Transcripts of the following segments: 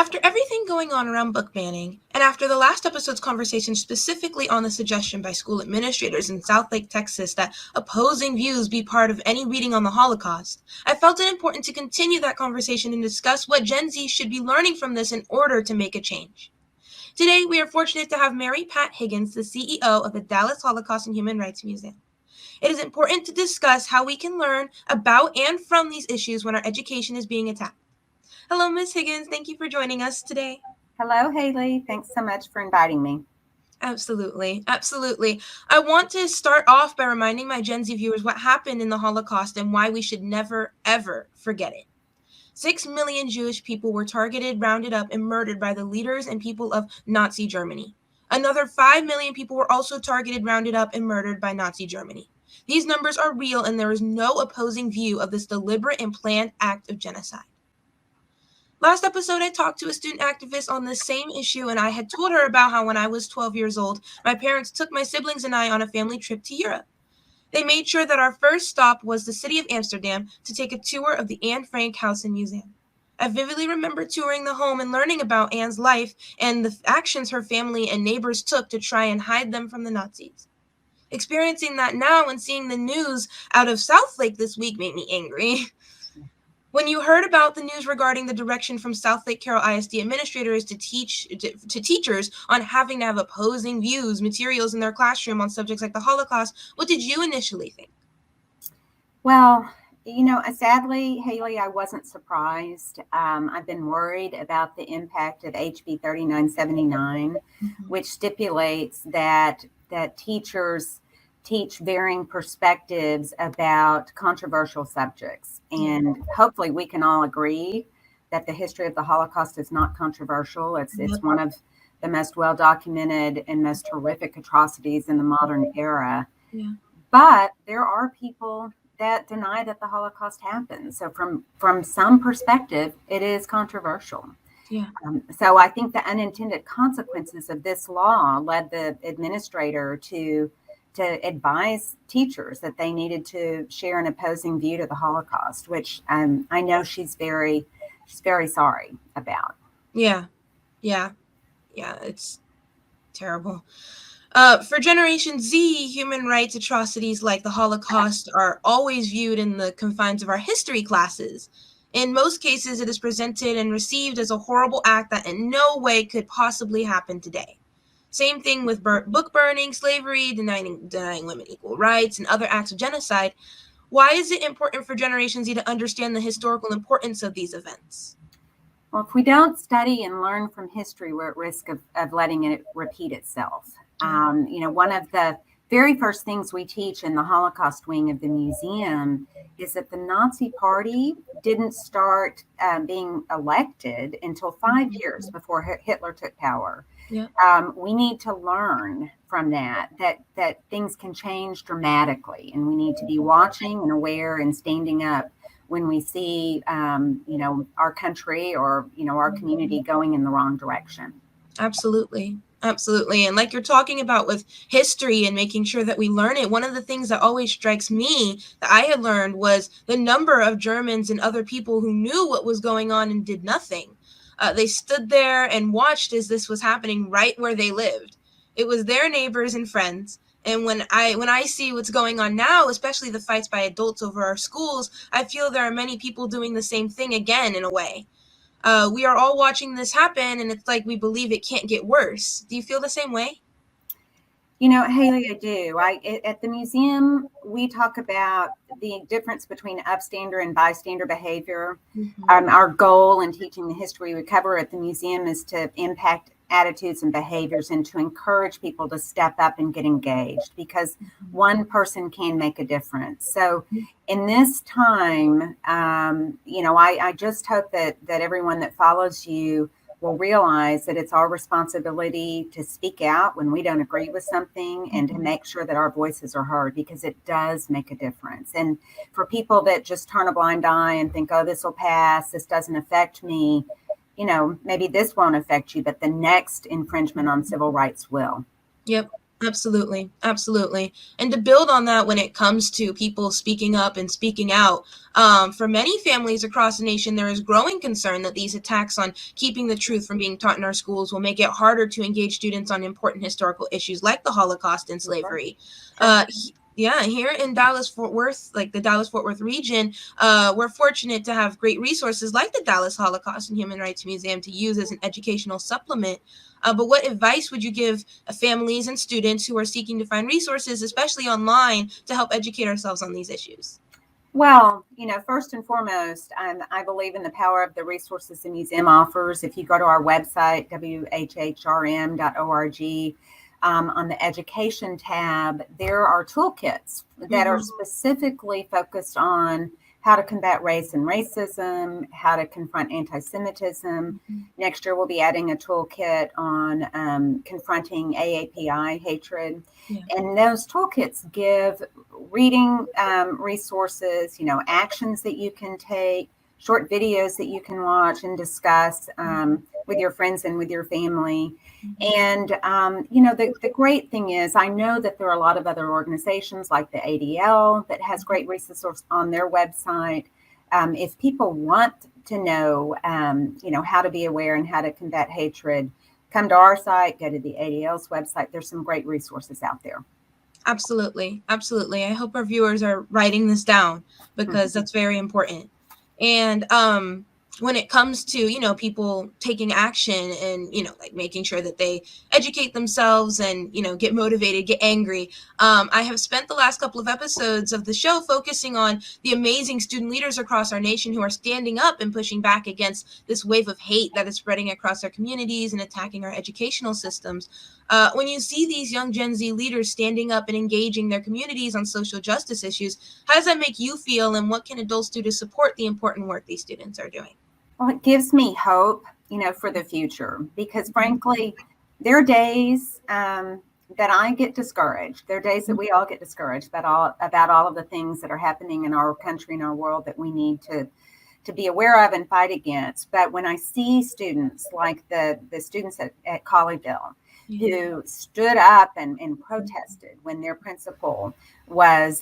After everything going on around book banning, and after the last episode's conversation specifically on the suggestion by school administrators in Southlake, Texas, that opposing views be part of any reading on the Holocaust, I felt it important to continue that conversation and discuss what Gen Z should be learning from this in order to make a change. Today, we are fortunate to have Mary Pat Higgins, the CEO of the Dallas Holocaust and Human Rights Museum. It is important to discuss how we can learn about and from these issues when our education is being attacked. Hello, Ms. Higgins. Thank you for joining us today. Hello, Haley. Thanks so much for inviting me. Absolutely. Absolutely. I want to start off by reminding my Gen Z viewers what happened in the Holocaust and why we should never, ever forget it. 6 million Jewish people were targeted, rounded up, and murdered by the leaders and people of Nazi Germany. Another 5 million people were also targeted, rounded up, and murdered by Nazi Germany. These numbers are real, and there is no opposing view of this deliberate and planned act of genocide. Last episode, I talked to a student activist on this same issue, and I had told her about how when I was 12 years old, my parents took my siblings and I on a family trip to Europe. They made sure that our first stop was the city of Amsterdam to take a tour of the Anne Frank House and Museum. I vividly remember touring the home and learning about Anne's life and the actions her family and neighbors took to try and hide them from the Nazis. Experiencing that now and seeing the news out of Southlake this week made me angry. When you heard about the news regarding the direction from Southlake Carroll ISD administrators to teachers on having to have opposing views, materials in their classroom on subjects like the Holocaust, what did you initially think? Well, sadly, Haley, I wasn't surprised. I've been worried about the impact of HB 3979, which stipulates that teachers teach varying perspectives about controversial subjects. And hopefully we can all agree that the history of the Holocaust is not controversial. It's one of the most well-documented and most horrific atrocities in the modern era. Yeah. But there are people that deny that the Holocaust happened. So from some perspective, it is controversial. Yeah. So I think the unintended consequences of this law led the administrator to advise teachers that they needed to share an opposing view to the Holocaust, which I know she's very sorry about. Yeah, it's terrible. For Generation Z, human rights atrocities like the Holocaust are always viewed in the confines of our history classes. In most cases, it is presented and received as a horrible act that in no way could possibly happen today. Same thing with book burning, slavery, denying women equal rights, and other acts of genocide. Why is it important for Generation Z to understand the historical importance of these events? Well, if we don't study and learn from history, we're at risk of letting it repeat itself. One of the very first things we teach in the Holocaust wing of the museum is that the Nazi Party didn't start being elected until 5 years before Hitler took power. Yeah. We need to learn from that things can change dramatically, and we need to be watching and aware and standing up when we see, our country or, our community going in the wrong direction. Absolutely. And like you're talking about with history and making sure that we learn it, one of the things that always strikes me that I had learned was the number of Germans and other people who knew what was going on and did nothing. They stood there and watched as this was happening right where they lived. It was their neighbors and friends. And when I see what's going on now, especially the fights by adults over our schools, I feel there are many people doing the same thing again in a way. We are all watching this happen, and it's like we believe it can't get worse. Do you feel the same way? Haley, I do. At the museum, we talk about the difference between upstander and bystander behavior. Our goal in teaching the history we cover at the museum is to impact attitudes and behaviors and to encourage people to step up and get engaged, because one person can make a difference. So in this time, I just hope that everyone that follows you will realize that it's our responsibility to speak out when we don't agree with something and to make sure that our voices are heard, because it does make a difference. And for people that just turn a blind eye and think, oh, this will pass, this doesn't affect me, maybe this won't affect you, but the next infringement on civil rights will. Yep. Absolutely. Absolutely. And to build on that, when it comes to people speaking up and speaking out, for many families across the nation, there is growing concern that these attacks on keeping the truth from being taught in our schools will make it harder to engage students on important historical issues like the Holocaust and Sure. slavery. Sure. Yeah, here in Dallas Fort Worth, like the Dallas Fort Worth region, we're fortunate to have great resources like the Dallas Holocaust and Human Rights Museum to use as an educational supplement. But what advice would you give families and students who are seeking to find resources, especially online, to help educate ourselves on these issues? Well, first and foremost, I believe in the power of the resources the museum offers. If you go to our website, whhrm.org, on the education tab, there are toolkits that are specifically focused on how to combat race and racism, how to confront anti-Semitism. Next year, we'll be adding a toolkit on confronting AAPI hatred. Yeah. And those toolkits give reading resources, actions that you can take, short videos that you can watch and discuss with your friends and with your family. And, the great thing is, I know that there are a lot of other organizations like the ADL that has great resources on their website. If people want to know, how to be aware and how to combat hatred, come to our site, go to the ADL's website. There's some great resources out there. Absolutely. Absolutely. I hope our viewers are writing this down because that's very important. And when it comes to, people taking action and, like making sure that they educate themselves and, get motivated, get angry. I have spent the last couple of episodes of the show focusing on the amazing student leaders across our nation who are standing up and pushing back against this wave of hate that is spreading across our communities and attacking our educational systems. When you see these young Gen Z leaders standing up and engaging their communities on social justice issues, how does that make you feel, and what can adults do to support the important work these students are doing? Well, it gives me hope, for the future, because frankly, there are days that I get discouraged. There are days that we all get discouraged about all of the things that are happening in our country and our world that we need to be aware of and fight against. But when I see students like the students at Colleyville who stood up and protested when their principal was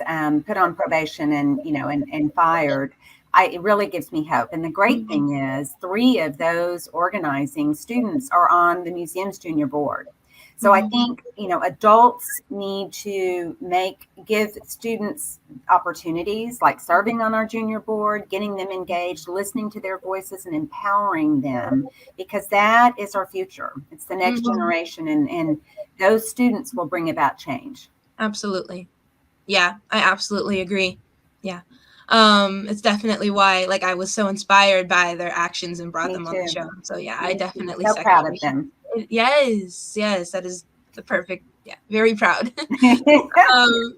put on probation and fired, it really gives me hope. And the great thing is 3 of those organizing students are on the museum's junior board. So I think, adults need to give students opportunities like serving on our junior board, getting them engaged, listening to their voices and empowering them, because that is our future. It's the next generation, and those students will bring about change. Absolutely. Yeah, I absolutely agree. Yeah. It's definitely why, like, I was so inspired by their actions and brought Me them on the too. show. So yeah, I Me too. definitely So second proud what of you them. Yes, yes, that is the perfect. Yeah, very proud. um,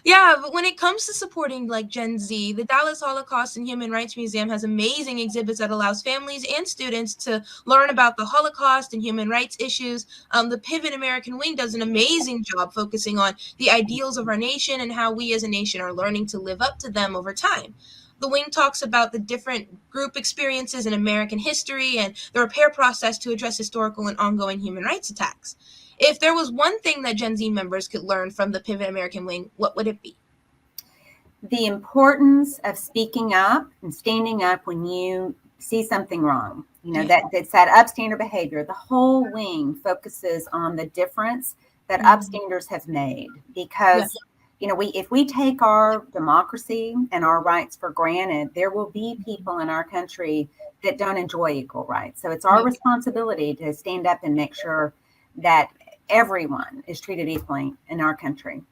yeah, but when it comes to supporting like Gen Z, the Dallas Holocaust and Human Rights Museum has amazing exhibits that allows families and students to learn about the Holocaust and human rights issues. The Pivot American Wing does an amazing job focusing on the ideals of our nation and how we as a nation are learning to live up to them over time. The wing talks about the different group experiences in American history and the repair process to address historical and ongoing human rights attacks. If there was one thing that Gen Z members could learn from the Pivot American Wing, what would it be? The importance of speaking up and standing up when you see something wrong. That's that upstander behavior. The whole wing focuses on the difference that upstanders have made, because if we take our democracy and our rights for granted, there will be people in our country that don't enjoy equal rights. So it's our responsibility to stand up and make sure that everyone is treated equally in our country.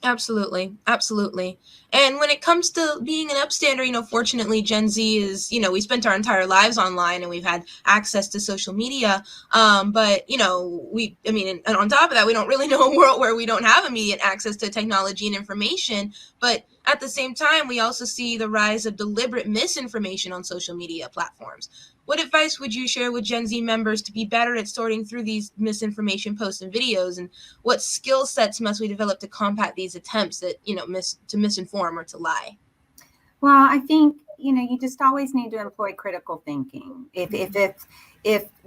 Absolutely. Absolutely. And when it comes to being an upstander, fortunately, Gen Z is, we spent our entire lives online and we've had access to social media. But, and on top of that, we don't really know a world where we don't have immediate access to technology and information. But at the same time, we also see the rise of deliberate misinformation on social media platforms. What advice would you share with Gen Z members to be better at sorting through these misinformation posts and videos, and what skill sets must we develop to combat these attempts that, to misinform or to lie? Well, I think, you just always need to employ critical thinking. If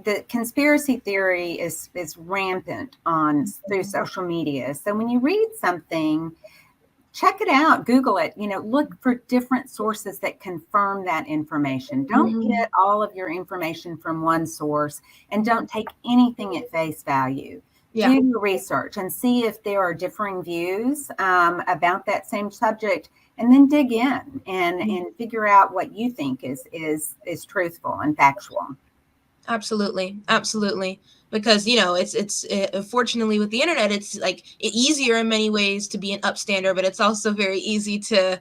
the conspiracy theory is rampant on through social media, so when you read something, check it out, Google it, look for different sources that confirm that information. Don't get all of your information from one source, and don't take anything at face value. Yeah. Do your research and see if there are differing views about that same subject, and then dig in and figure out what you think is truthful and factual. Absolutely, absolutely. Because it's fortunately with the internet, it's like easier in many ways to be an upstander, but it's also very easy to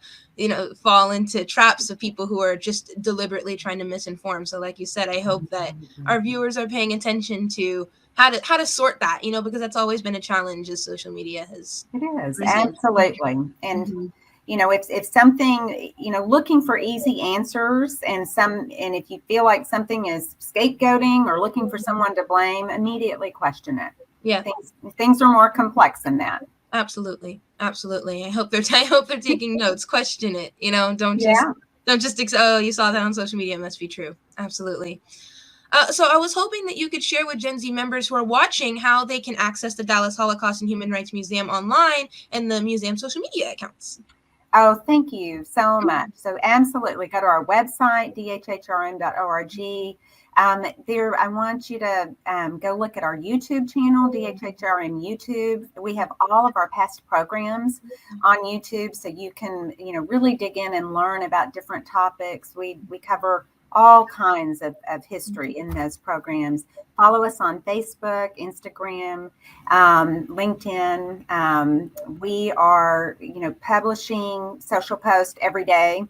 fall into traps of people who are just deliberately trying to misinform. So, like you said, I hope that our viewers are paying attention to how to sort that, because that's always been a challenge as social media has It is, risen. absolutely. And if something, looking for easy answers, and if you feel like something is scapegoating or looking for someone to blame, immediately question it. Yeah. Things are more complex than that. Absolutely, absolutely. I hope they're taking notes. Question it. Don't just oh, you saw that on social media, it must be true. Absolutely. So I was hoping that you could share with Gen Z members who are watching how they can access the Dallas Holocaust and Human Rights Museum online and the museum social media accounts. Oh, thank you so much. So absolutely, go to our website, dhhrm.org. There, I want you to go look at our YouTube channel, DHHRM YouTube. We have all of our past programs on YouTube, so you can, really dig in and learn about different topics. We cover all kinds of history in those programs. Follow us on Facebook, Instagram, LinkedIn. We are, publishing social posts every day.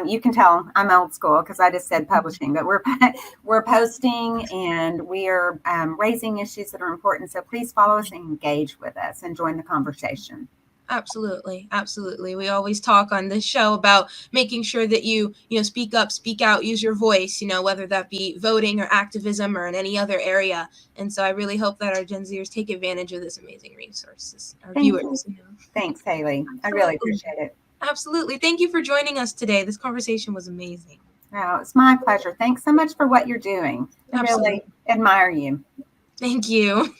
You can tell I'm old school because I just said publishing, but we're posting, and we are raising issues that are important. So please follow us and engage with us and join the conversation. Absolutely, absolutely. We always talk on this show about making sure that you speak up, speak out, use your voice, whether that be voting or activism or in any other area. And so I really hope that our Gen Zers take advantage of this amazing resources, our viewers. Thanks, Haley. I really appreciate it. Absolutely. Thank you for joining us today. This conversation was amazing. Oh, it's my pleasure. Thanks so much for what you're doing. I really admire you. Thank you.